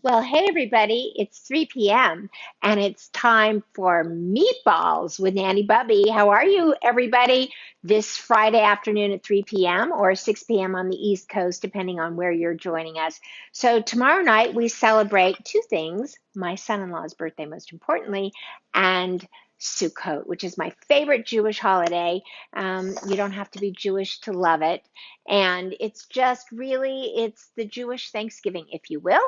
Well, hey everybody, it's 3 p.m. and it's time for Meatballs with Nanny Bubby. How are you, everybody? This Friday afternoon at 3 p.m. or 6 p.m. on the East Coast, depending on where you're joining us. So, tomorrow night we celebrate two things: my son in law's birthday, most importantly, and Sukkot, which is my favorite Jewish holiday. You don't have to be Jewish to love it. And it's just really, it's the Jewish Thanksgiving, if you will.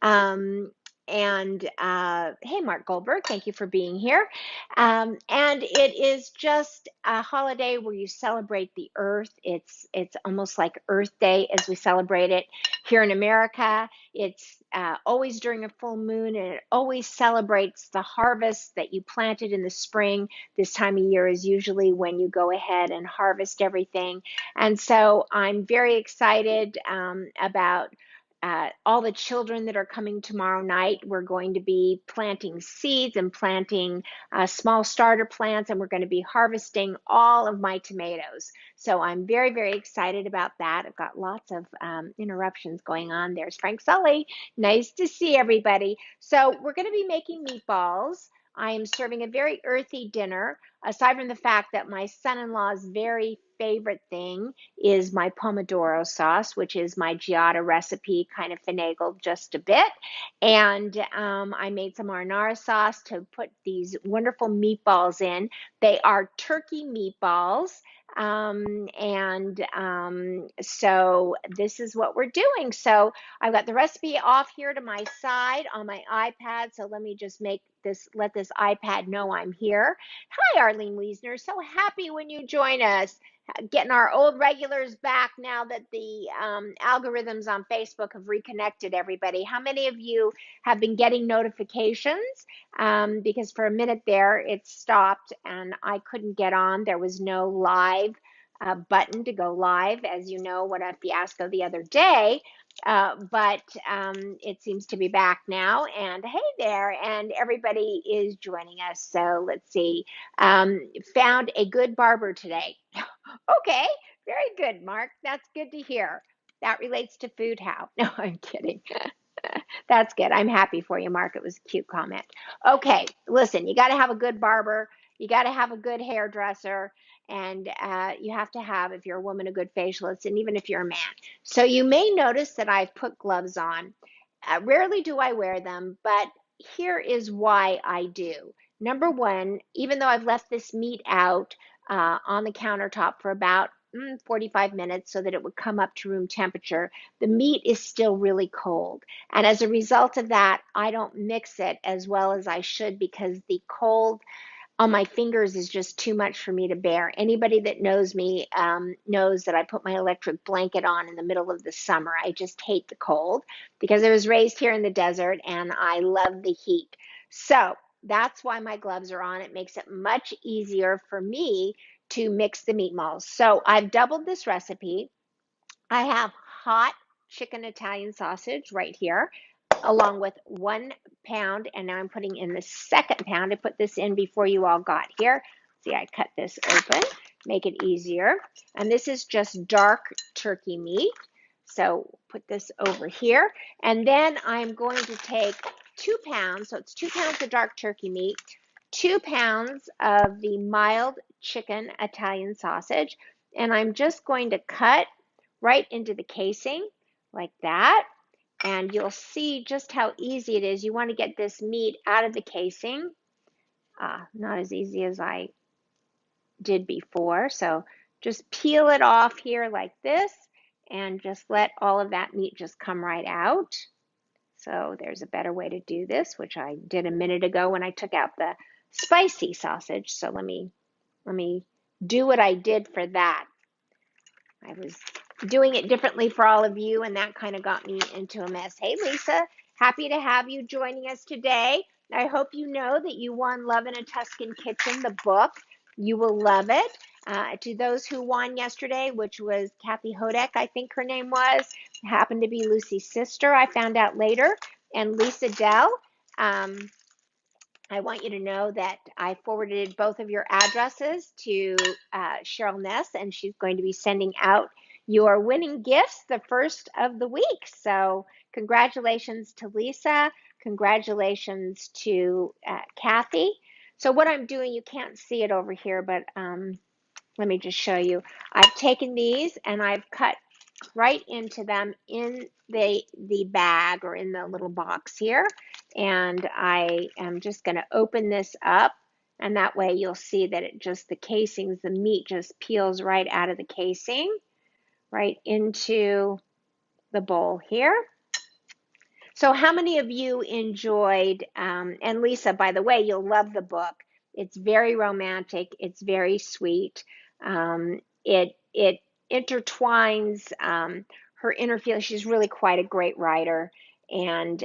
Um, and hey, Mark Goldberg, thank you for being here. And it is just a holiday where you celebrate the earth. It's almost like Earth Day as we celebrate it here in America. It's always during a full moon, and it always celebrates the harvest that you planted in the spring. This time of year is usually when you go ahead and harvest everything. And so I'm very excited about all the children that are coming tomorrow night. We're going to be planting seeds and planting small starter plants, and we're going to be harvesting all of my tomatoes. So I'm very, very excited about that. I've got lots of interruptions going on. There's Frank Sully. Nice to see everybody. So we're going to be making meatballs. I am serving a very earthy dinner, aside from the fact that my son-in-law's very favorite thing is my pomodoro sauce, which is my Giada recipe, kind of finagled just a bit. And I made some marinara sauce to put these wonderful meatballs in. They are turkey meatballs. So this is what we're doing. So I've got the recipe off here to my side on my iPad. So let me just let this iPad know I'm here. Hi, Arlene Wiesner. So happy when you join us. Getting our old regulars back now that the algorithms on Facebook have reconnected everybody. How many of you have been getting notifications? Because for a minute there, it stopped and I couldn't get on. There was no live button to go live, as you know, what a fiasco the other day. But it seems to be back now. And hey there, and everybody is joining us. So let's see. Found a good barber today. Okay, very good, Mark. That's good to hear. That relates to food how. No, I'm kidding. That's good. I'm happy for you, Mark. It was a cute comment. Okay, listen, you got to have a good barber. You got to have a good hairdresser. And you have to have, if you're a woman, a good facialist, and even if you're a man. So you may notice that I've put gloves on. Rarely do I wear them, but here is why I do. Number one, even though I've left this meat out on the countertop for about 45 minutes so that it would come up to room temperature, the meat is still really cold. And as a result of that, I don't mix it as well as I should because the cold on my fingers is just too much for me to bear. Anybody that knows me knows that I put my electric blanket on in the middle of the summer. I just hate the cold because I was raised here in the desert and I love the heat. So that's why my gloves are on. It makes it much easier for me to mix the meatballs. So I've doubled this recipe. I have hot chicken Italian sausage right here, along with 1 pound. And now I'm putting in the second pound. I put this in before you all got here. See, I cut this open, make it easier. And this is just dark turkey meat. So put this over here. And then I'm going to take 2 pounds. So it's 2 pounds of dark turkey meat, 2 pounds of the mild chicken Italian sausage. And I'm just going to cut right into the casing like that. And you'll see just how easy it is. You want to get this meat out of the casing. Not as easy as I did before. So just peel it off here like this and just let all of that meat just come right out. So there's a better way to do this, which I did a minute ago when I took out the spicy sausage. So let me do what I did for that. I was doing it differently for all of you, and that kind of got me into a mess. Hey, Lisa, happy to have you joining us today. I hope you know that you won Love in a Tuscan Kitchen, the book. You will love it. To those who won yesterday, which was Kathy Hodek, I think her name was, happened to be Lucy's sister, I found out later, and Lisa Dell. I want you to know that I forwarded both of your addresses to Cheryl Ness, and she's going to be sending out your winning gifts the first of the week. So congratulations to Lisa. Congratulations to Kathy. So what I'm doing, you can't see it over here, but let me just show you. I've taken these and I've cut right into them in the bag or in the little box here. And I am just going to open this up, and that way you'll see that it just, the casings, the meat just peels right out of the casing, right into the bowl here. So how many of you enjoyed, and Lisa, by the way, you'll love the book. It's very romantic. It's very sweet. It intertwines her inner feelings. She's really quite a great writer. And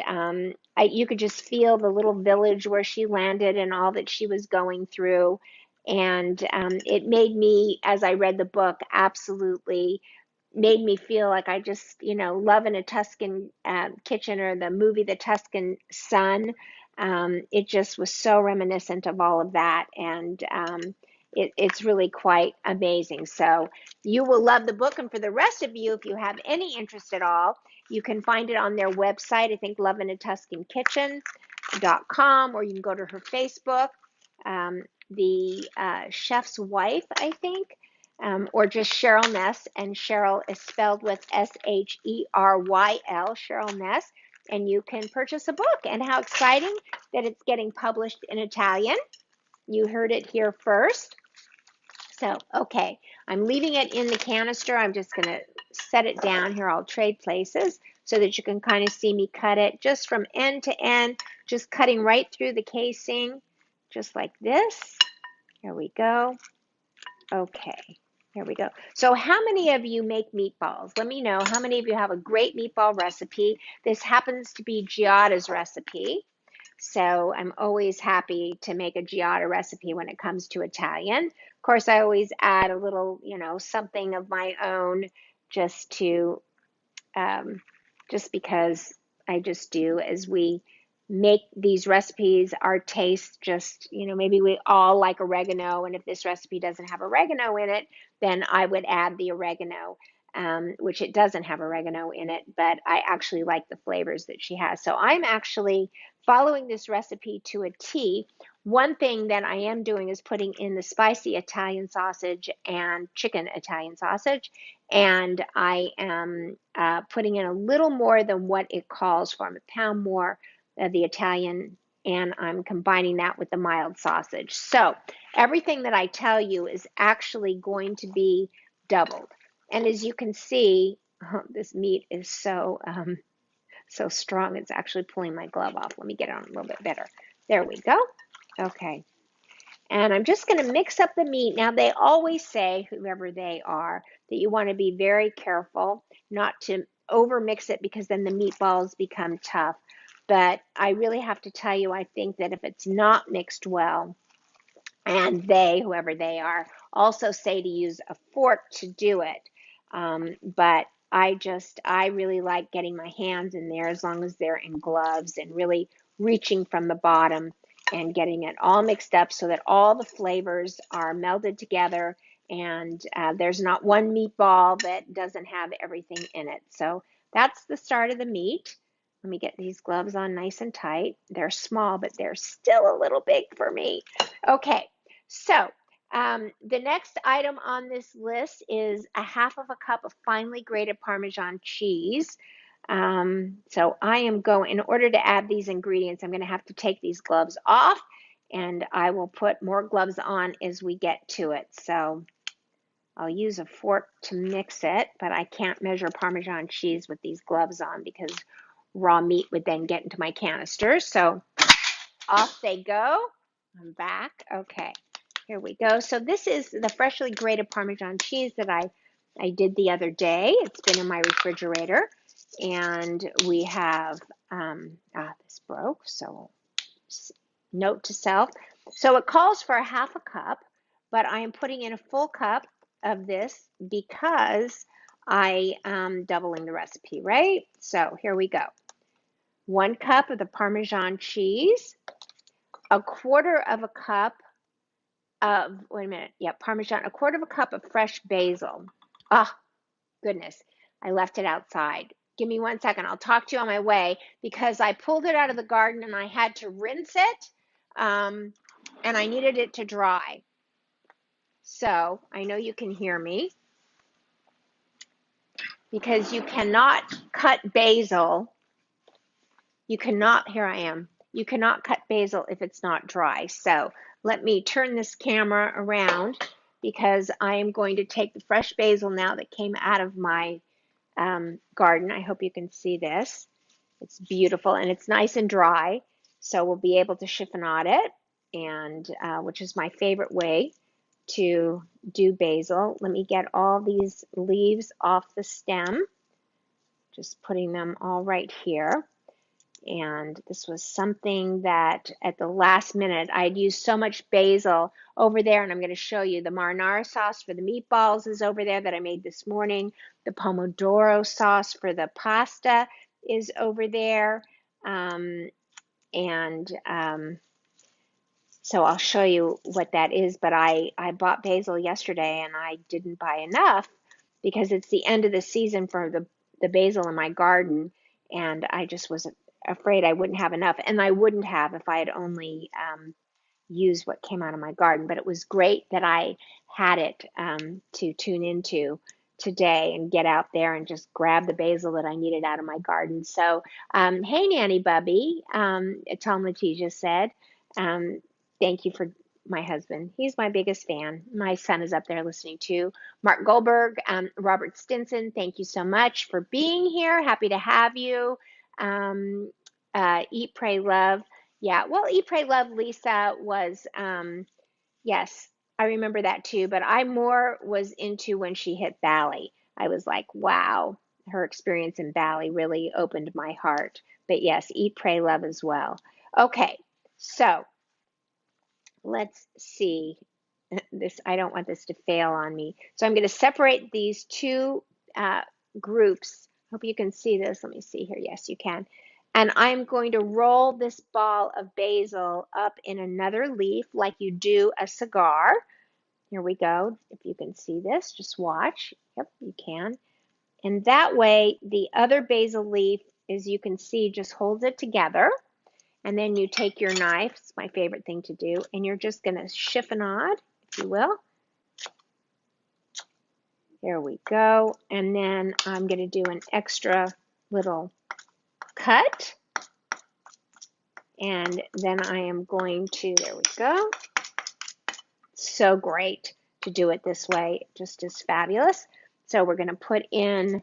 you could just feel the little village where she landed and all that she was going through. And it made me, as I read the book, absolutely made me feel like I just, love in a Tuscan kitchen, or the movie The Tuscan Sun. It just was so reminiscent of all of that. And it's really quite amazing. So you will love the book. And for the rest of you, if you have any interest at all, you can find it on their website, I think loveinatouscankitchen.com, or you can go to her Facebook, the chef's wife, I think. Or just Cheryl Ness, and Cheryl is spelled with Sheryl, Cheryl Ness, and you can purchase a book. And how exciting that it's getting published in Italian. You heard it here first. So, okay, I'm leaving it in the canister. I'm just going to set it down here. I'll trade places so that you can kind of see me cut it just from end to end, just cutting right through the casing, just like this. Here we go. Okay. Here we go. So how many of you make meatballs? Let me know. How many of you have a great meatball recipe? This happens to be Giada's recipe. So I'm always happy to make a Giada recipe when it comes to Italian. Of course, I always add a little, something of my own, just to, just because I just do. As we make these recipes, our taste just, maybe we all like oregano, and if this recipe doesn't have oregano in it, then I would add the oregano, which it doesn't have oregano in it, but I actually like the flavors that she has. So I'm actually following this recipe to a T. One thing that I am doing is putting in the spicy Italian sausage and chicken Italian sausage, and I am putting in a little more than what it calls for. I'm a pound more the Italian, and I'm combining that with the mild sausage. So everything that I tell you is actually going to be doubled. And as you can see, this meat is so strong, it's actually pulling my glove off. Let me get it on a little bit better. There we go. Okay. And I'm just going to mix up the meat. Now, they always say, whoever they are, that you want to be very careful not to overmix it, because then the meatballs become tough. But I really have to tell you, I think that if it's not mixed well, and they, whoever they are, also say to use a fork to do it. But I really like getting my hands in there, as long as they're in gloves, and really reaching from the bottom and getting it all mixed up so that all the flavors are melded together, and there's not one meatball that doesn't have everything in it. So that's the start of the meat. Let me get these gloves on nice and tight. They're small, but they're still a little big for me. Okay, so the next item on this list is a half of a cup of finely grated Parmesan cheese. So I am going, in order to add these ingredients, I'm going to have to take these gloves off, and I will put more gloves on as we get to it. So I'll use a fork to mix it, but I can't measure Parmesan cheese with these gloves on, because raw meat would then get into my canister. So off they go. I'm back. Okay, here we go. So this is the freshly grated Parmesan cheese that I did the other day. It's been in my refrigerator. And we have, this broke, so note to self. So it calls for a half a cup, but I am putting in a full cup of this because I am doubling the recipe, right? So here we go. 1 cup of the Parmesan cheese, a quarter of a cup of, Parmesan, a quarter of a cup of fresh basil. Goodness, I left it outside. Give me 1 second. I'll talk to you on my way because I pulled it out of the garden and I had to rinse it, and I needed it to dry. So I know you can hear me because you cannot cut basil. You cannot, here I am. You cannot cut basil if it's not dry. So let me turn this camera around because I am going to take the fresh basil now that came out of my garden. I hope you can see this. It's beautiful and it's nice and dry, so we'll be able to chiffonade it, and which is my favorite way to do basil. Let me get all these leaves off the stem, just putting them all right here. And this was something that at the last minute, I'd used so much basil over there, and I'm going to show you the marinara sauce for the meatballs is over there that I made this morning. The pomodoro sauce for the pasta is over there. So I'll show you what that is, but I bought basil yesterday and I didn't buy enough because it's the end of the season for the basil in my garden, and I just was afraid I wouldn't have enough, and I wouldn't have if I had only used what came out of my garden. But it was great that I had it to tune into today and get out there and just grab the basil that I needed out of my garden. So, hey, Nanny Bubby, Tom Letitia said, thank you for my husband. He's my biggest fan. My son is up there listening too. Mark Goldberg, Robert Stinson, thank you so much for being here. Happy to have you. Eat, Pray, Love. Yeah, well, Eat, Pray, Love, Lisa was, yes, I remember that too, but I more was into when she hit Bali. I was like, wow, her experience in Bali really opened my heart. But yes, Eat, Pray, Love as well. Okay, so let's see. This, I don't want this to fail on me. So I'm going to separate these two groups. Hope you can see this. Let me see here. Yes, you can. And I'm going to roll this ball of basil up in another leaf like you do a cigar. Here we go. If you can see this, just watch. Yep, you can. And that way, the other basil leaf, as you can see, just holds it together. And then you take your knife, it's my favorite thing to do, and you're just going to chiffonade, if you will. There we go. And then I'm going to do an extra little cut. And then I am going to, there we go. So great to do it this way, just as fabulous. So we're going to put in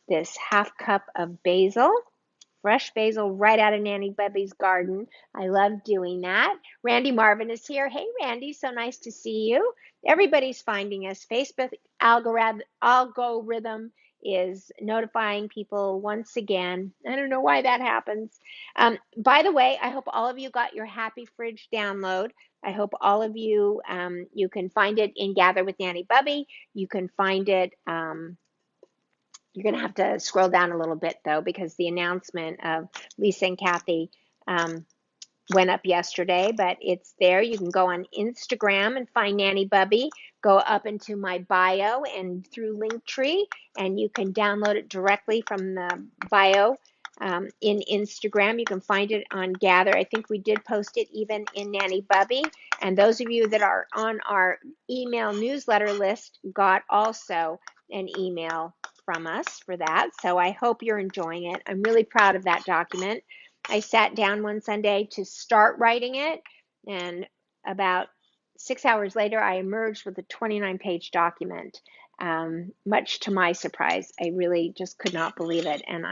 this ½ cup of basil. Fresh basil right out of Nanny Bubby's garden. I love doing that. Randy Marvin is here. Hey, Randy, so nice to see you. Everybody's finding us. Facebook algorithm is notifying people once again. I don't know why that happens. By the way, I hope all of you got your Happy Fridge download. I hope all of you, you can find it in Gather with Nanny Bubby. You can find it... You're going to have to scroll down a little bit, though, because the announcement of Lisa and Kathy went up yesterday, but it's there. You can go on Instagram and find Nanny Bubby. Go up into my bio and through Linktree, and you can download it directly from the bio in Instagram. You can find it on Gather. I think we did post it even in Nanny Bubby. And those of you that are on our email newsletter list got also an email from us for that. So I hope you're enjoying it. I'm really proud of that document. I sat down one Sunday to start writing it, and about 6 hours later, I emerged with a 29-page document. Much to my surprise, I really just could not believe it. And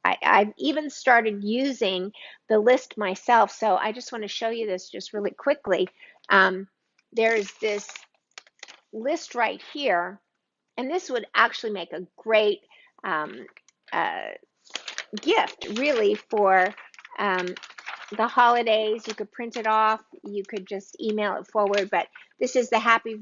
I've even started using the list myself. So I just want to show you this just really quickly. There's this list right here. And this would actually make a great gift, really, for the holidays. You could print it off. You could just email it forward. But this is the Happy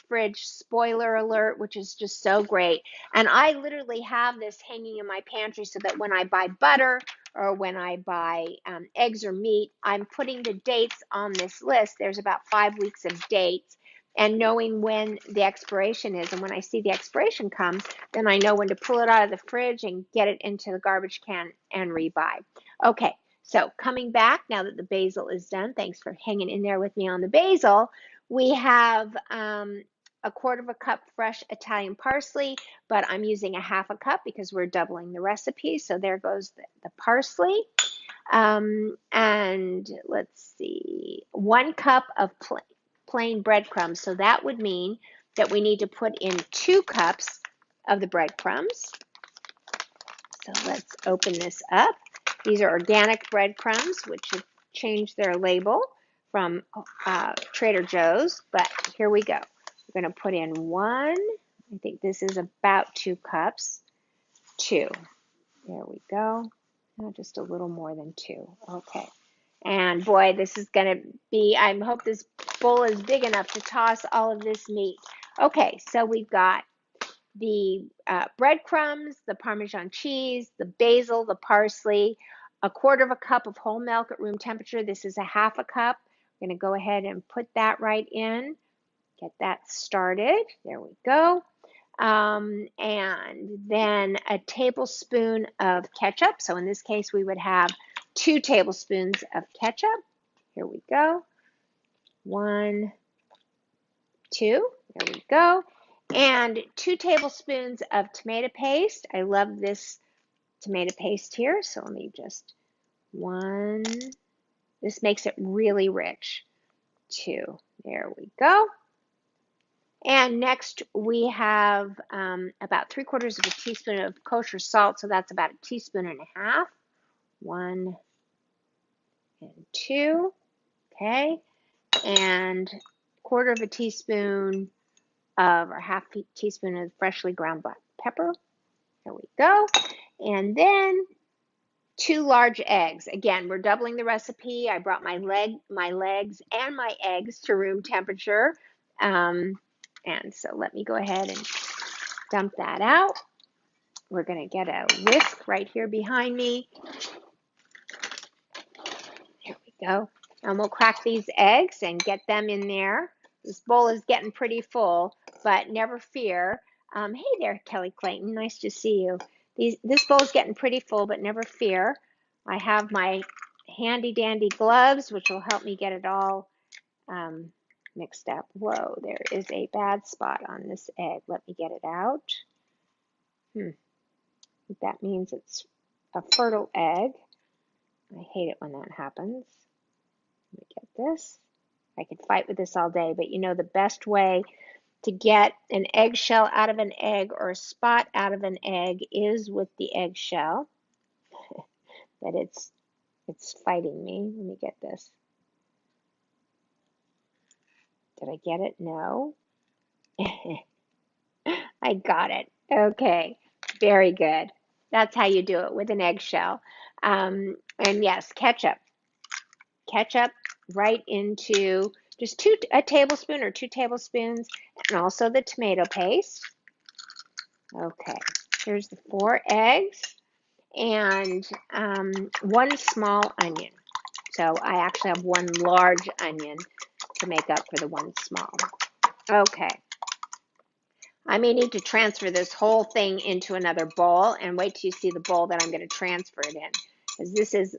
Fridge spoiler alert, which is just so great. And I literally have this hanging in my pantry so that when I buy butter or when I buy eggs or meat, I'm putting the dates on this list. There's about 5 weeks of dates and knowing when the expiration is. And when I see the expiration comes, then I know when to pull it out of the fridge and get it into the garbage can and rebuy. Okay, so coming back now that the basil is done, thanks for hanging in there with me on the basil. We have a quarter of a cup fresh Italian parsley, but I'm using a half a cup because we're doubling the recipe. So there goes the parsley. And let's see, 1 cup of plain breadcrumbs. So that would mean that we need to put in 2 cups of the breadcrumbs. So let's open this up. These are organic breadcrumbs, which have changed their label from Trader Joe's, but here we go. We're going to put in 1, I think this is about 2 cups, 2. There we go. Oh, just a little more than 2. Okay. And boy, this is going to be, I hope this bowl is big enough to toss all of this meat. Okay, so we've got the breadcrumbs, the Parmesan cheese, the basil, the parsley, a quarter of a cup of whole milk at room temperature. This is a half a cup. I'm going to go ahead and put that right in. Get that started. There we go. And then a tablespoon of ketchup. So in this case, we would have 2 tablespoons of ketchup. Here we go. 1, 2. There we go. And 2 tablespoons of tomato paste. I love this tomato paste here. So let me just 1. This makes it really rich. 2. There we go. And next we have about 3/4 of a teaspoon of kosher salt. So that's about 1.5 teaspoons. 1 and 2. Okay. And 1/4 of a teaspoon of, or 1/2 teaspoon of freshly ground black pepper. There we go. And then 2 large eggs. Again, we're doubling the recipe. I brought my legs and my eggs to room temperature. And so let me go ahead and dump that out. We're going to get a whisk right here behind me. There we go. And we'll crack these eggs and get them in there. This bowl is getting pretty full, but never fear. Hey there, Kelly Clayton. Nice to see you. This bowl is getting pretty full, but never fear. I have my handy dandy gloves, which will help me get it all mixed up. Whoa, there is a bad spot on this egg. Let me get it out. That means it's a fertile egg. I hate it when that happens. Let me get this. I could fight with this all day, but you know the best way to get an eggshell out of an egg or a spot out of an egg is with the eggshell. But it's fighting me. Let me get this. Did I get it? No. I got it. Okay. Very good. That's how you do it, with an eggshell. And yes, ketchup. Ketchup right into just a tablespoon or 2 tablespoons, and also the tomato paste. Okay. Here's the 4 eggs and 1 small onion. So I actually have 1 large onion to make up for the 1 small. Okay. I may need to transfer this whole thing into another bowl, and wait till you see the bowl that I'm going to transfer it in, because this is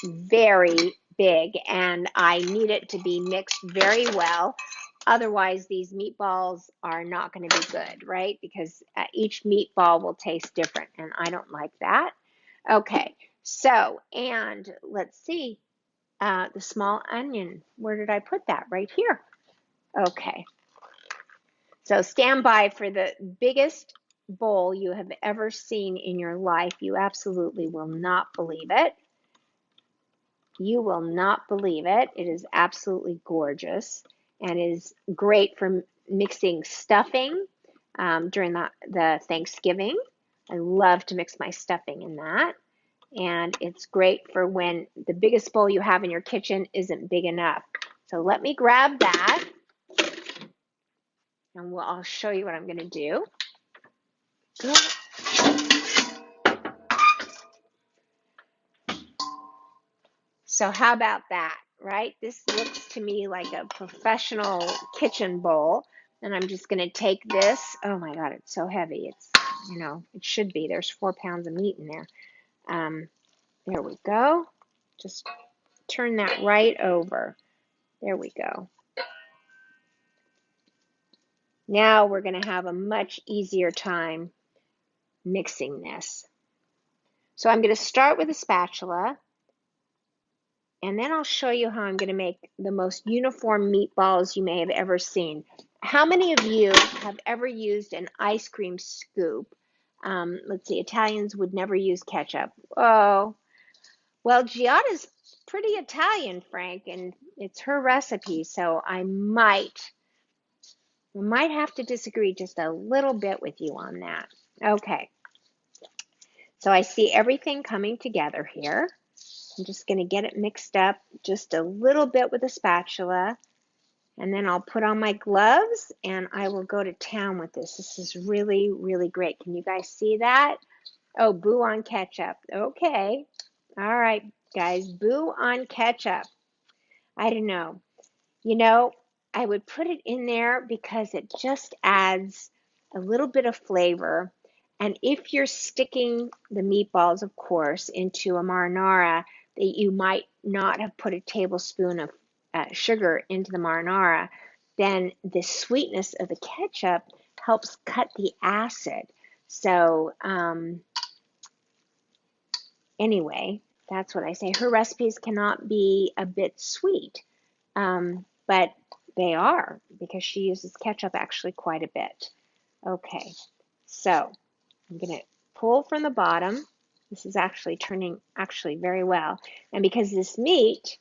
very big and I need it to be mixed very well. Otherwise, these meatballs are not going to be good, right? Because each meatball will taste different, and I don't like that. Okay, so, and let's see, the small onion, where did I put that? Right here. Okay. So stand by for the biggest bowl you have ever seen in your life. You absolutely will not believe it. You will not believe it. It is absolutely gorgeous and is great for mixing stuffing during the Thanksgiving. I love to mix my stuffing in that. And it's great for when the biggest bowl you have in your kitchen isn't big enough. So let me grab that. And I'll show you what I'm going to do. So how about that? right? This looks to me like a professional kitchen bowl. And I'm just going to take this. Oh my God, it's so heavy. It's, it should be. There's 4 pounds of meat in there. There we go. Just turn that right over. There we go. Now we're going to have a much easier time mixing this. So I'm going to start with a spatula, and then I'll show you how I'm going to make the most uniform meatballs you may have ever seen. How many of you have ever used an ice cream scoop? Let's see, Italians would never use ketchup. Oh, well, Giada's pretty Italian, Frank, and it's her recipe, so I might have to disagree just a little bit with you on that. Okay, so I see everything coming together here. I'm just going to get it mixed up just a little bit with a spatula, and then I'll put on my gloves and I will go to town with this. This is really, really great. Can you guys see that? Oh, boo on ketchup. Okay. All right, guys, boo on ketchup. I don't know. I would put it in there because it just adds a little bit of flavor. And if you're sticking the meatballs, of course, into a marinara, that you might not have put a tablespoon of sugar into the marinara, then the sweetness of the ketchup helps cut the acid. So anyway, that's what I say. Her recipes cannot be a bit sweet, but they are, because she uses ketchup actually quite a bit. Okay, so I'm going to pull from the bottom. This is actually turning very well. And because this meat,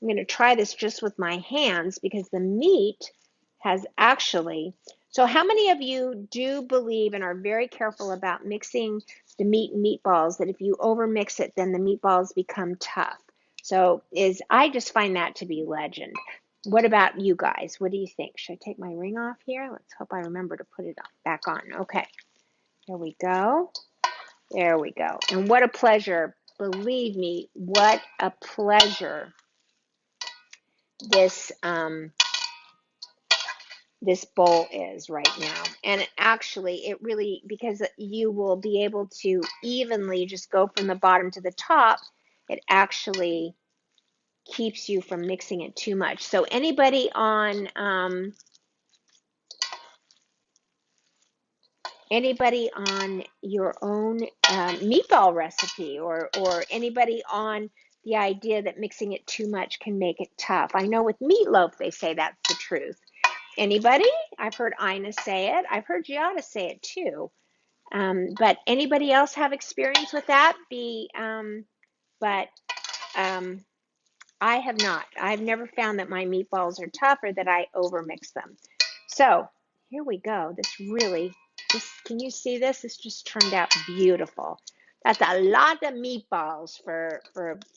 I'm going to try this just with my hands, because the meat has actually, so how many of you do believe and are very careful about mixing the meat and meatballs, that if you overmix it, then the meatballs become tough? So I just find that to be legend. What about you guys? What do you think? Should I take my ring off here? Let's hope I remember to put it back on. Okay, there we go. There we go. And what a pleasure. Believe me, what a pleasure this this bowl is right now. And it really, because you will be able to evenly just go from the bottom to the top, it actually keeps you from mixing it too much. So anybody on your own meatball recipe, or anybody on the idea that mixing it too much can make it tough? I know with meatloaf they say that's the truth. Anybody? I've heard Ina say it. I've heard Giada say it too. But anybody else have experience with that? But I have not. I've never found that my meatballs are tough or that I overmix them. So here we go. Can you see this? This just turned out beautiful. That's a lot of meatballs for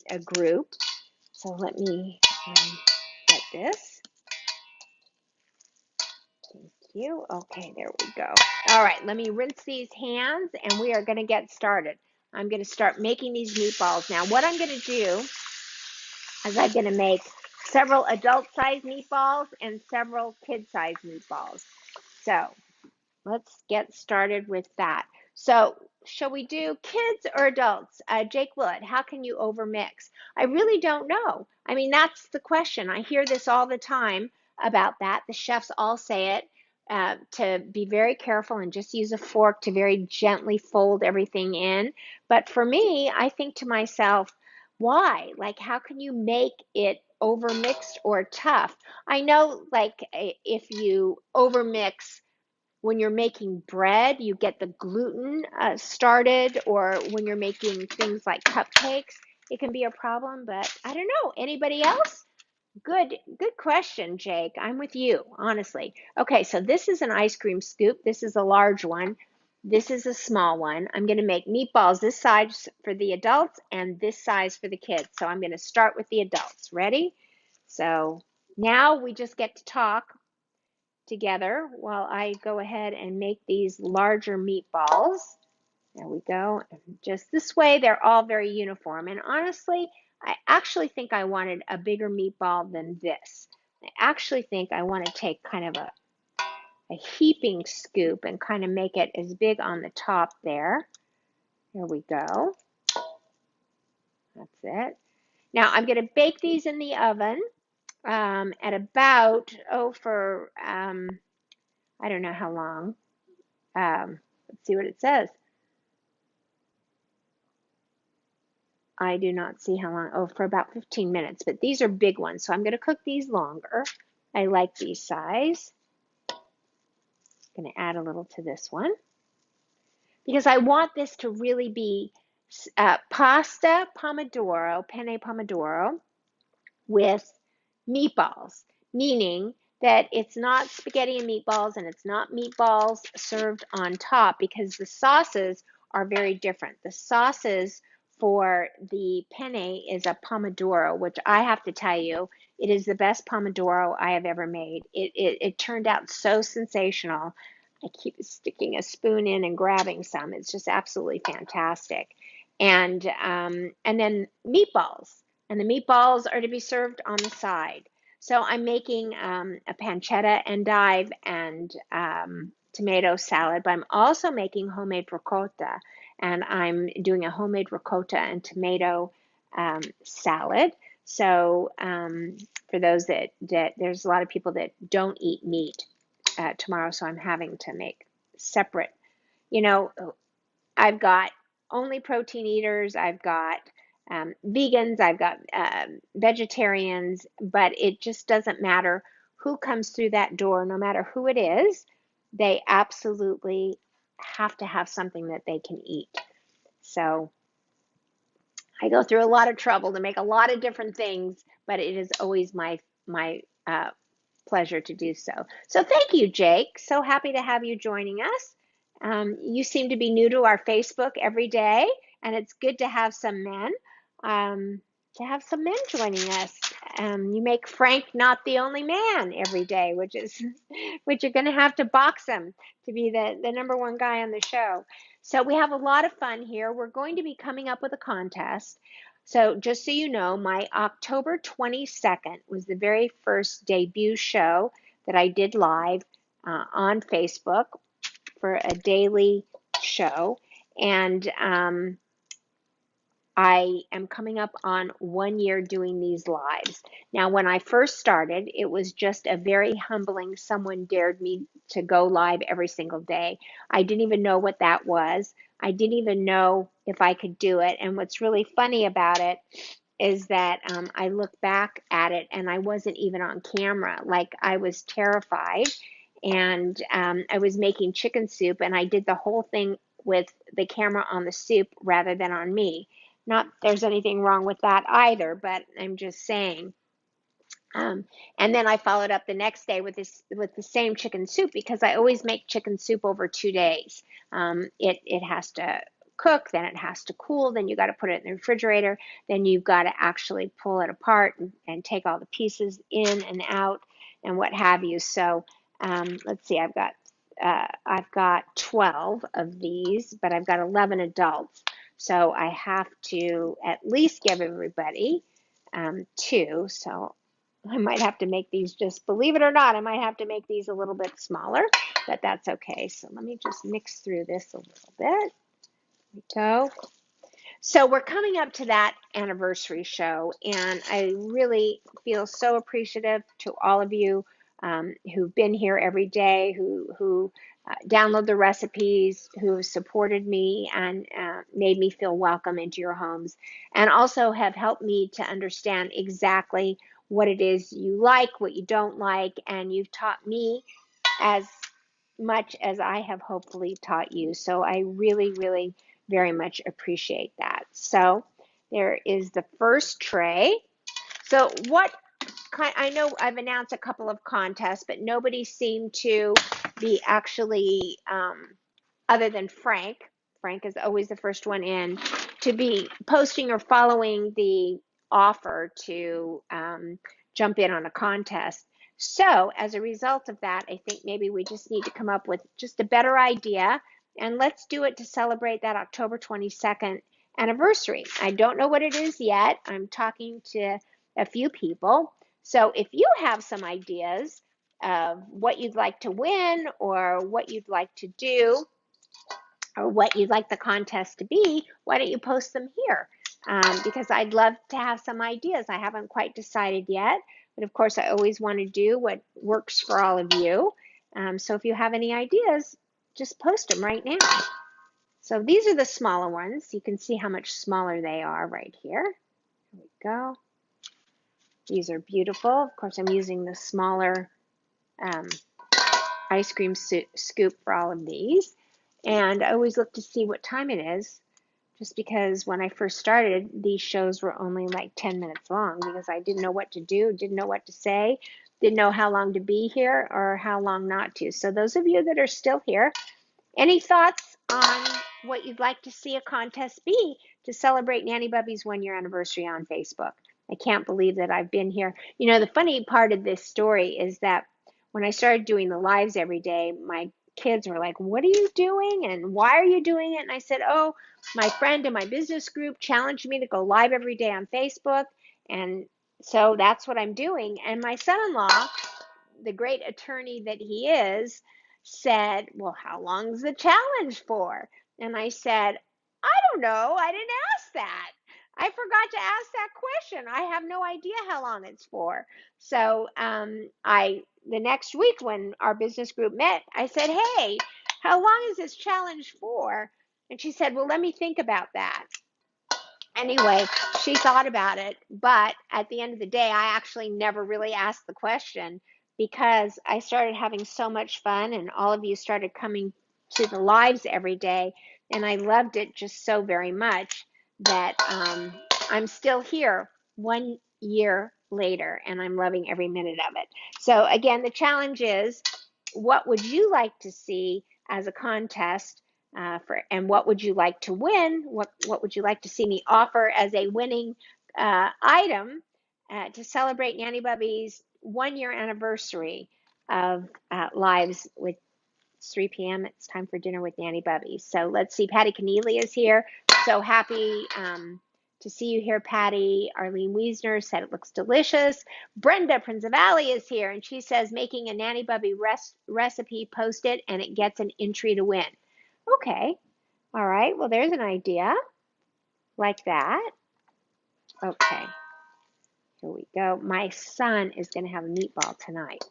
a group. So let me get this. Thank you. Okay, there we go. All right, let me rinse these hands and we are going to get started. I'm going to start making these meatballs. Now, what I'm going to do is I'm going to make several adult-sized meatballs and several kid-sized meatballs. So let's get started with that. So shall we do kids or adults? Jake Willett, how can you overmix? I really don't know. I mean, that's the question. I hear this all the time about that. The chefs all say it, to be very careful and just use a fork to very gently fold everything in. But for me, I think to myself, why? Like, how can you make it overmixed or tough? I know, like, if you overmix when you're making bread, you get the gluten started, or when you're making things like cupcakes, it can be a problem. But I don't know. Anybody else? Good question, Jake. I'm with you, honestly. Okay, so this is an ice cream scoop. This is a large one. This is a small one. I'm going to make meatballs this size for the adults and this size for the kids. So I'm going to start with the adults. Ready? So now we just get to talk together while I go ahead and make these larger meatballs. There we go. Just this way, they're all very uniform. And honestly, I actually think I wanted a bigger meatball than this. I actually think I want to take kind of a heaping scoop and kind of make it as big on the top there. Here we go. That's it. Now I'm going to bake these in the oven at about, I don't know how long. Let's see what it says. I do not see how long. Oh, for about 15 minutes, but these are big ones, so I'm going to cook these longer. I like these size. I'm going to add a little to this one because I want this to really be pasta pomodoro, penne pomodoro with meatballs, meaning that it's not spaghetti and meatballs and it's not meatballs served on top because the sauces are very different. The sauces for the penne is a pomodoro, which I have to tell you, it is the best pomodoro I have ever made. It turned out so sensational. I keep sticking a spoon in and grabbing some. It's just absolutely fantastic. And then meatballs. And the meatballs are to be served on the side. So I'm making a pancetta endive and tomato salad, but I'm also making homemade ricotta. And I'm doing a homemade ricotta and tomato salad. So for those that there's a lot of people that don't eat meat tomorrow, so I'm having to make separate. I've got only protein eaters, I've got vegans, I've got vegetarians, but it just doesn't matter who comes through that door, no matter who it is, they absolutely have to have something that they can eat. So I go through a lot of trouble to make a lot of different things, but it is always my pleasure to do so. So thank you, Jake. So happy to have you joining us. You seem to be new to our Facebook every day, and it's good to have some men. Joining us. You make Frank not the only man every day, which you're going to have to box him to be the number one guy on the show. So we have a lot of fun here. We're going to be coming up with a contest. So just so you know, my October 22nd was the very first debut show that I did live on Facebook for a daily show. And I am coming up on 1 year doing these lives. Now, when I first started, it was just a very humbling, someone dared me to go live every single day. I didn't even know what that was. I didn't even know if I could do it. And what's really funny about it is that I look back at it and I wasn't even on camera. Like, I was terrified. And I was making chicken soup and I did the whole thing with the camera on the soup rather than on me. Not there's anything wrong with that either, but I'm just saying. And then I followed up the next day with the same chicken soup because I always make chicken soup over 2 days. It has to cook, then it has to cool, then you got to put it in the refrigerator, then you've got to actually pull it apart and take all the pieces in and out and what have you. So let's see, I've got 12 of these, but I've got 11 adults. So I have to at least give everybody 2. So I might have to make these, just believe it or not, I might have to make these a little bit smaller, but that's okay. So let me just mix through this a little bit. There we go. So we're coming up to that anniversary show, and I really feel so appreciative to all of you who've been here every day, who download the recipes, who have supported me and made me feel welcome into your homes, and also have helped me to understand exactly what it is you like, what you don't like, and you've taught me as much as I have hopefully taught you. So I really, really very much appreciate that. So there is the first tray. So I know I've announced a couple of contests, but nobody seemed to be actually, other than Frank. Frank is always the first one in to be posting or following the offer to jump in on a contest. So as a result of that, I think maybe we just need to come up with just a better idea, and let's do it to celebrate that October 22nd anniversary. I don't know what it is yet. I'm talking to a few people. So if you have some ideas of what you'd like to win or what you'd like to do or what you'd like the contest to be, why don't you post them here? Because I'd love to have some ideas. I haven't quite decided yet, but of course I always want to do what works for all of you. So if you have any ideas, just post them right now. So these are the smaller ones. You can see how much smaller they are right here. Here we go. These are beautiful. Of course, I'm using the smaller ice cream scoop for all of these. And I always look to see what time it is, just because when I first started, these shows were only like 10 minutes long because I didn't know what to do, didn't know what to say, didn't know how long to be here or how long not to. So those of you that are still here, any thoughts on what you'd like to see a contest be to celebrate Nanny Bubby's 1-year anniversary on Facebook? I can't believe that I've been here. You know, the funny part of this story is that when I started doing the lives every day, my kids were like, "What are you doing? And why are you doing it?" And I said, "Oh, my friend in my business group challenged me to go live every day on Facebook. And so that's what I'm doing." And my son-in-law, the great attorney that he is, said, "Well, how long's the challenge for?" And I said, "I don't know. I didn't ask that. I forgot to ask that question. I have no idea how long it's for." So the next week when our business group met, I said, "Hey, how long is this challenge for?" And she said, "Well, let me think about that." Anyway, she thought about it, but at the end of the day, I actually never really asked the question because I started having so much fun and all of you started coming to the lives every day, and I loved it just so very much that I'm still here 1 year later, and I'm loving every minute of it. So again, the challenge is, what would you like to see as a contest and what would you like to win? What would you like to see me offer as a winning item to celebrate Nanny Bubby's 1-year anniversary of lives with 3 p.m. It's time for dinner with Nanny Bubby. So let's see. Patty Keneally is here. So happy to see you here, Patty. Arlene Wiesner said it looks delicious. Brenda Prinzavalley is here, and she says making a Nanny Bubby recipe, post it, and it gets an entry to win. Okay. All right. Well, there's an idea like that. Okay. Here we go. My son is going to have a meatball tonight.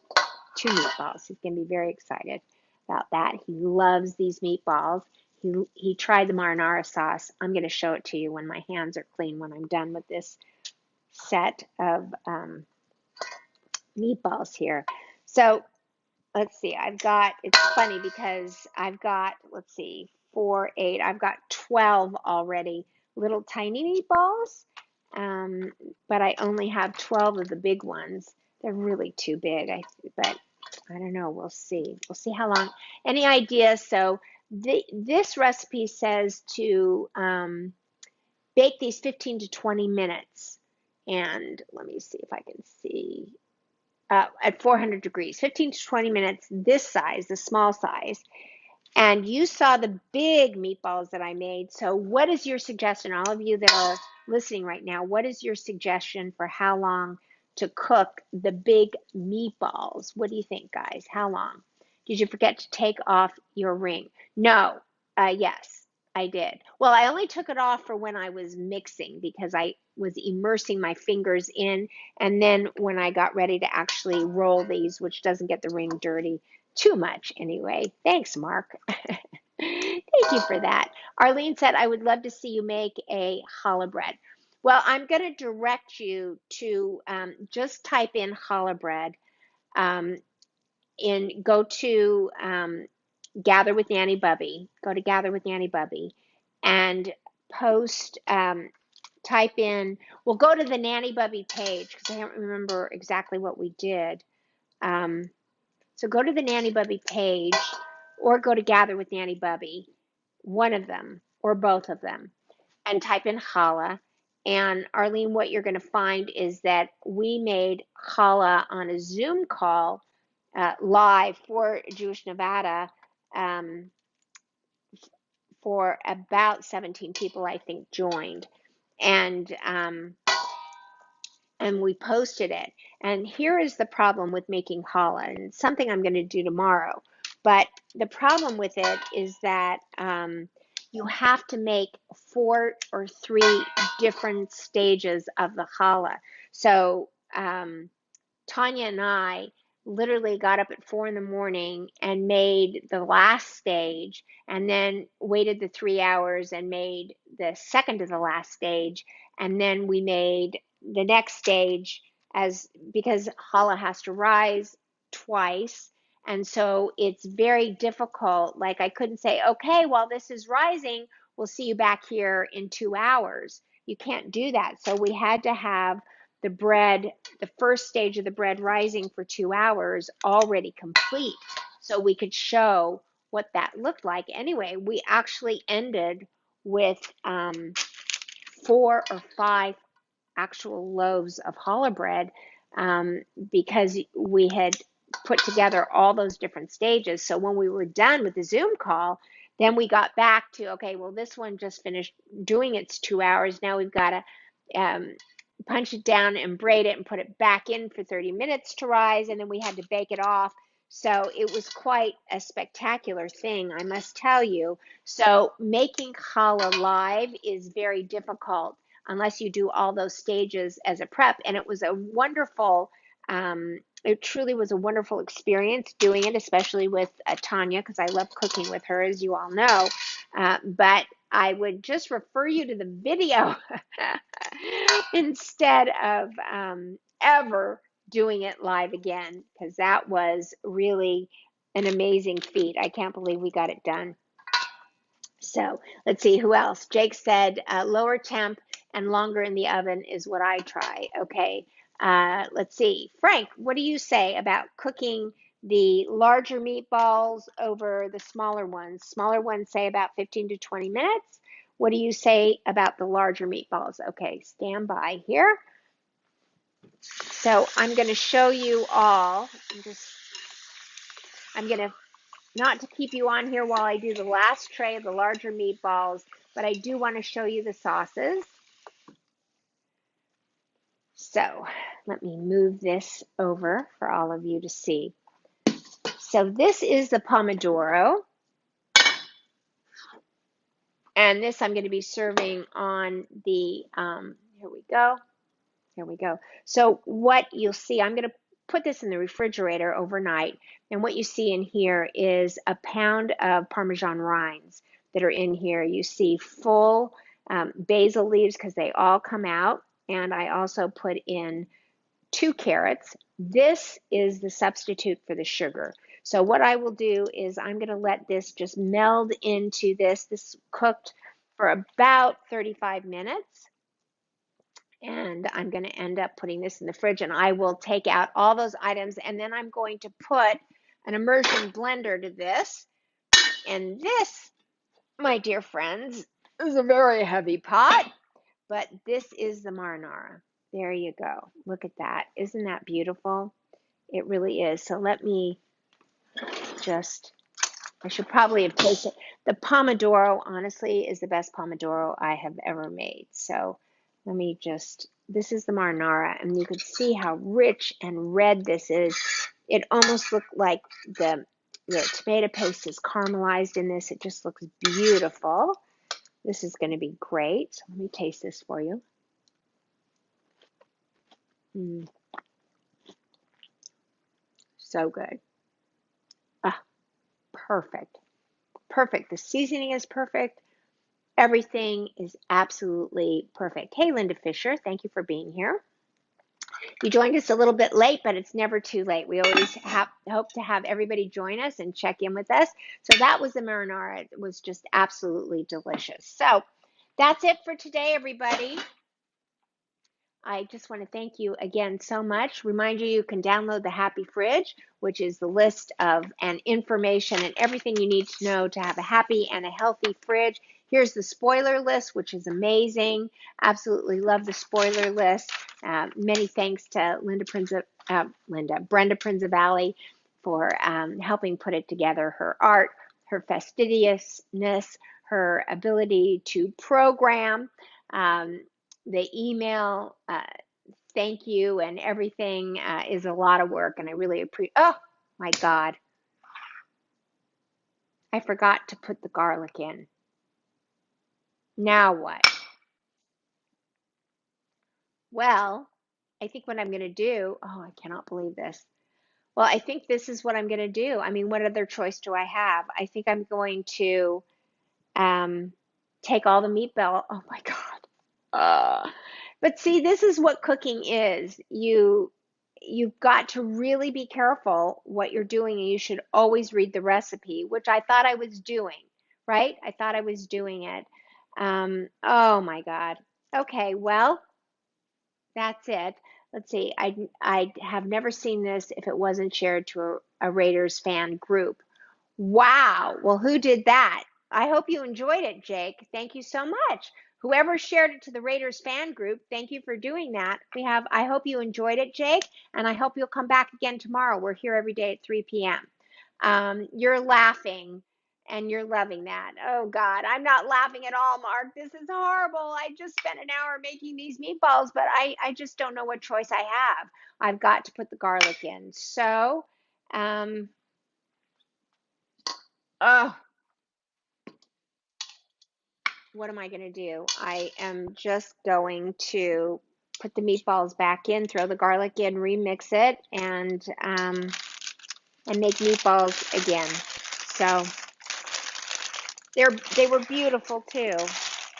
2 meatballs. He's going to be very excited about that. He loves these meatballs. He tried the marinara sauce. I'm going to show it to you when my hands are clean, when I'm done with this set of meatballs here. So let's see. It's funny because I've got, let's see, 4, 8. I've got 12 already, little tiny meatballs, but I only have 12 of the big ones. They're really too big, but I don't know. We'll see. We'll see how long. Any ideas? So this recipe says to bake these 15 to 20 minutes. And let me see if I can see. At 400 degrees, 15 to 20 minutes, this size, the small size. And you saw the big meatballs that I made. So what is your suggestion? All of you that are listening right now, what is your suggestion for how long to cook the big meatballs? What do you think, guys? How long? Did you forget to take off your ring? No. Yes, I did. Well, I only took it off for when I was mixing because I was immersing my fingers in. And then when I got ready to actually roll these, which doesn't get the ring dirty too much anyway. Thanks, Mark. Thank you for that. Arlene said, I would love to see you make a challah bread. Well, I'm going to direct you to just type in challah bread go to Gather with Nanny Bubby. Go to Gather with Nanny Bubby and post, type in, we'll go to the Nanny Bubby page because I don't remember exactly what we did. So go to the Nanny Bubby page or go to Gather with Nanny Bubby, one of them or both of them, and type in challah. And Arlene, what you're going to find is that we made challah on a Zoom call live for Jewish Nevada for about 17 people, I think, joined. And we posted it. And here is the problem with making challah, and it's something I'm going to do tomorrow. But the problem with it is that you have to make 4 or 3 different stages of the challah. So Tanya and I literally got up at 4 in the morning and made the last stage, and then waited the 3 hours and made the second to the last stage, and then we made the next stage, because challah has to rise twice, and so it's very difficult. Like, I couldn't say, okay, while this is rising, we'll see you back here in 2 hours. You can't do that. So we had to have the bread, the first stage of the bread rising for 2 hours already complete, so we could show what that looked like. Anyway, we actually ended with 4 or 5 actual loaves of challah bread, because we had put together all those different stages. So when we were done with the Zoom call, then we got back to, okay, well, this one just finished doing its 2 hours. Now we've got to punch it down and braid it and put it back in for 30 minutes to rise, and then we had to bake it off. So it was quite a spectacular thing, I must tell you. So making challah live is very difficult unless you do all those stages as a prep. And it was a wonderful, it truly was a wonderful experience doing it, especially with Tanya, because I love cooking with her, as you all know. But I would just refer you to the video instead of ever doing it live again, because that was really an amazing feat. I can't believe we got it done. So let's see, who else? Jake said lower temp and longer in the oven is what I try. Okay, let's see. Frank, what do you say about cooking the larger meatballs over the smaller ones? Smaller ones say about 15 to 20 minutes. What do you say about the larger meatballs? Okay, stand by here. So I'm going to show you all. I'm going to, not to keep you on here while I do the last tray of the larger meatballs, but I do want to show you the sauces. So let me move this over for all of you to see. So this is the Pomodoro. And this I'm going to be serving on the, here we go. Here we go. So what you'll see, I'm going to put this in the refrigerator overnight. And what you see in here is a pound of Parmesan rinds that are in here. You see full basil leaves because they all come out. And I also put in 2 carrots. This is the substitute for the sugar. So what I will do is I'm going to let this just meld into this. This cooked for about 35 minutes. And I'm going to end up putting this in the fridge, and I will take out all those items, and then I'm going to put an immersion blender to this. And this, my dear friends, is a very heavy pot, but this is the marinara. There you go. Look at that. Isn't that beautiful? It really is. So let me just, I should probably have tasted. The Pomodoro, honestly, is the best Pomodoro I have ever made. So let me just, this is the marinara, and you can see how rich and red this is. It almost looked like the tomato paste is caramelized in this. It just looks beautiful. This is going to be great. So let me taste this for you. So good. Ah, perfect. Perfect. The seasoning is perfect. Everything is absolutely perfect. Hey, Linda Fisher, thank you for being here. You joined us a little bit late, but it's never too late. We always hope to have everybody join us and check in with us. So that was the marinara. It was just absolutely delicious. So that's it for today, everybody. I just want to thank you again so much. Remind you can download the Happy Fridge, which is the list of and information and everything you need to know to have a happy and a healthy fridge. Here's the spoiler list, which is amazing. Absolutely love the spoiler list. Many thanks to Brenda Prinzavali for helping put it together. Her art, her fastidiousness, her ability to program the email. Thank you and everything is a lot of work, and I really appreciate. Oh my God, I forgot to put the garlic in. Now what? Well, I think what I'm going to do, oh, I cannot believe this. Well, I think this is what I'm going to do. I mean, what other choice do I have? I think I'm going to um, take all the meatball. Oh my God. But see, this is what cooking is. You've got to really be careful what you're doing, and you should always read the recipe, which I thought I was doing, right? I thought I was doing it. Oh my God. Okay, well, that's it. Let's see. I have never seen this if it wasn't shared to a Raiders fan group. Wow. Well, who did that? I hope you enjoyed it, Jake. Thank you so much. Whoever shared it to the Raiders fan group, thank you for doing that. I hope you enjoyed it, Jake, and I hope you'll come back again tomorrow. We're here every day at 3 p.m. You're laughing and you're loving that. Oh God, I'm not laughing at all, Mark. This is horrible. I just spent an hour making these meatballs, but I just don't know what choice I have. I've got to put the garlic in. So, oh, what am I going to do? I am just going to put the meatballs back in, throw the garlic in, remix it, and make meatballs again. So they were beautiful too.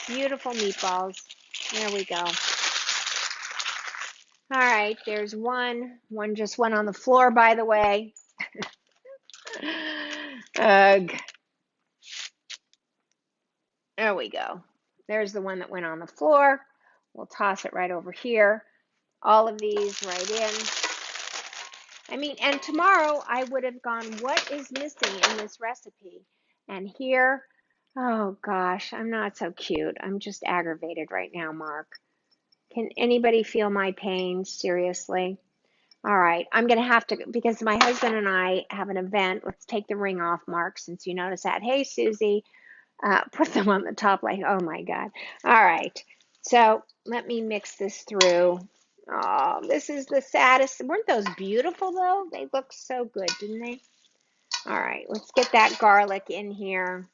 Beautiful meatballs. There we go. All right, there's one. One just went on the floor, by the way. Ugh. There we go. There's the one that went on the floor. We'll toss it right over here. All of these right in. I mean, and tomorrow I would have gone, what is missing in this recipe? And here, oh gosh, I'm not so cute. I'm just aggravated right now, Mark. Can anybody feel my pain? Seriously? All right, I'm going to have to, because my husband and I have an event. Let's take the ring off, Mark, since you noticed that. Hey, Susie, put them on the top like, oh my God. All right, so let me mix this through. Oh, this is the saddest. Weren't those beautiful though? They look so good, didn't they? All right, let's get that garlic in here.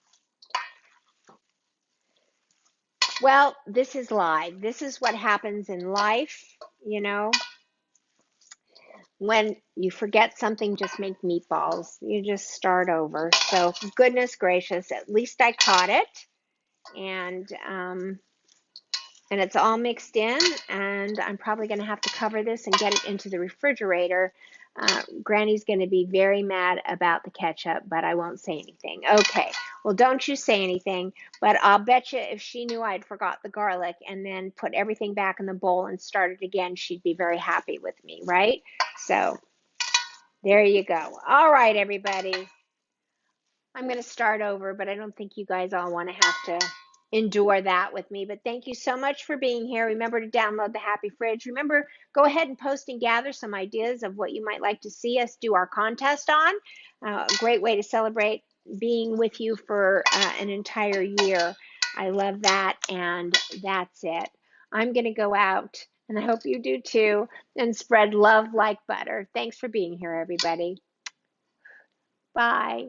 Well, this is live. This is what happens in life, you know. When you forget something, just make meatballs. You just start over. So goodness gracious, at least I caught it. And it's all mixed in, and I'm probably going to have to cover this and get it into the refrigerator. Granny's going to be very mad about the ketchup, but I won't say anything. Okay, well, don't you say anything, but I'll bet you if she knew I'd forgot the garlic and then put everything back in the bowl and started again, she'd be very happy with me, right? So there you go. All right, everybody. I'm going to start over, but I don't think you guys all want to have to endure that with me. But thank you so much for being here. Remember to download the Happy Fridge. Remember, go ahead and post and gather some ideas of what you might like to see us do our contest on. A great way to celebrate being with you for an entire year. I love that, and that's it. I'm going to go out, and I hope you do too, and spread love like butter. Thanks for being here, everybody. Bye.